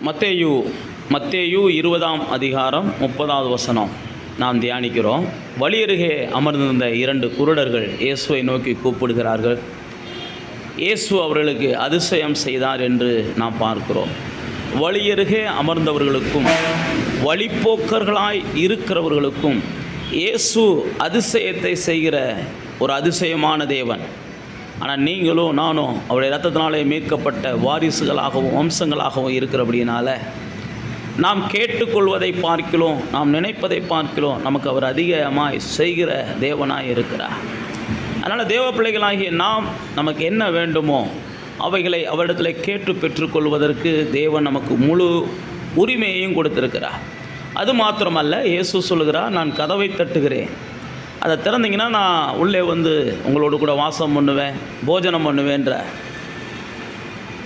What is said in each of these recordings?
மத்தேயு 20ஆம் அதிகாரம் 30வது வசனம் நாம் தியானிக்கிறோம். வழியருகே அமர்ந்திருந்த 2 குருடர்கள் இயேசுவை நோக்கி கூப்பிடுகிறார்கள். இயேசு அவர்களுக்கு அதிசயம் செய்தார் என்று நாம் பார்க்கிறோம். வழியருகே அமர்ந்தவர்களுக்கும் வழிப்போக்கர்களாய் இருக்கிறவர்களுக்கும் இயேசு அதிசயத்தை செய்கிற ஒரு அதிசயமான தேவன். ஆனால் நீங்களும் நானும் அவருடைய இரத்தத்தினாலே மீட்கப்பட்ட வாரிசுகளாகவும் வம்சங்களாகவும் இருக்கிறபடியினால நாம் கேட்டுக்கொள்வதை பார்க்கிறோம், நாம் நினைப்பதை பார்க்கிறோம், நமக்கு அவர் அதிகமாய் செய்கிற தேவனாய் இருக்கிறார். அதனால் தேவ பிள்ளைகளாகிய நாம் நமக்கு என்ன வேண்டுமோ அவைகளை அவரிடத்தில் கேட்டு பெற்றுக்கொள்வதற்கு தேவன் நமக்கு முழு உரிமையையும் கொடுத்திருக்கிறார். அது மாத்திரமல்ல, இயேசு சொல்கிறார், நான் கதவை தட்டுகிறேன், அதை திறந்தீங்கன்னா நான் உள்ளே வந்து உங்களோடு கூட வாசம் பண்ணுவேன், போஜனம் பண்ணுவேன்ற.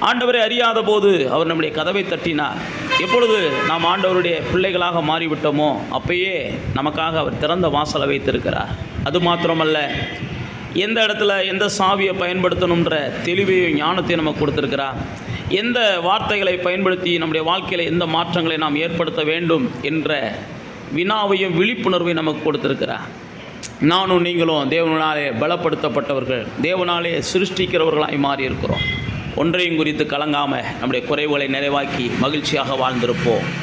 ஆண்டவரை அறியாத போது அவர் நம்முடைய கதவை தட்டினார். எப்பொழுது நாம் ஆண்டவருடைய பிள்ளைகளாக மாறிவிட்டோமோ அப்பயே நமக்காக அவர் திறந்த வாசலை வைத்திருக்கிறார். அது மாத்திரமல்ல, எந்த இடத்துல எந்த சாவியை பயன்படுத்தணுன்ற தெளிவையும் ஞானத்தையும் நமக்கு கொடுத்துருக்கிறார். எந்த வார்த்தைகளை பயன்படுத்தி நம்முடைய வாழ்க்கையில் எந்த மாற்றங்களை நாம் ஏற்படுத்த வேண்டும் என்ற வினாவையும் விழிப்புணர்வையும் நமக்கு கொடுத்துருக்கிறார். நானும் நீங்களும் தேவனாலே பலப்படுத்தப்பட்டவர்கள், தேவனாலே சிருஷ்டிக்கிறவர்களாய் மாறி இருக்கிறோம். ஒன்றையும் குறித்து கலங்காமல் நம்முடைய குறைவுகளை நிறைவாக்கி மகிழ்ச்சியாக வாழ்ந்திருப்போம்.